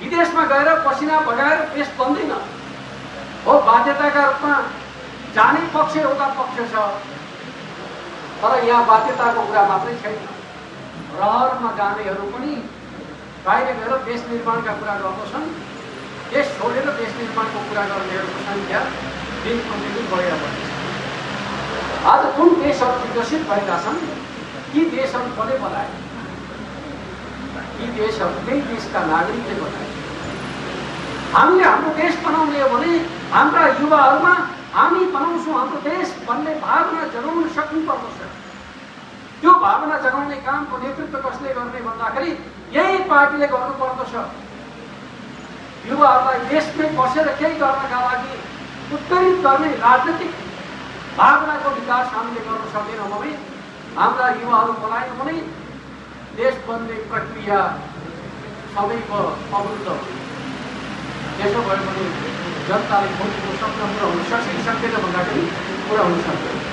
विदेशमा गएर पसिना बगाएर देश बन्दैन हो। बाध्यताका रूपमा जाने पक्ष एउटा पक्ष छ, तर यहाँ बाध्यताको कुरा मात्रै छैन। रहरमा जानेहरू पनि बाहिर गएर देश निर्माणका कुरा गर्दछन्। देश छोडेर देश निर्माणको कुरा गर्नेहरूको सङ्ख्या दिन प्रतिदिन बढेर बढ्छ। आज जुन देशहरू विकसित भएका छन् ती देशहरू कसले बनाए? यी देशहरू त्यही देशका नागरिकले बनाए। हामीले हाम्रो देश बनाउने हो भने हाम्रा युवाहरूमा हामी बनाउँछौँ हाम्रो देश भन्ने भावना जगाउन सक्नुपर्दछ। त्यो भावना जगाउने कामको नेतृत्व कसले गर्ने भन्दाखेरि यही पार्टीले गर्नुपर्दछ। युवाहरूलाई देशमै बसेर केही गर्नका लागि उत्प्रेरित गर्ने राजनीतिक भावनाको विकास हामीले गर्न सकेनौँ भने, हाम्रा युवाहरू पलायन भने देश बन्ने प्रक्रिया सबैको अवरुद्ध हुन्छ। त्यसो भए पनि जनताले खोजेको सपना पुरा हुन सक्छ कि सक्दैन भन्दाखेरि पुरा हुन सक्दैन।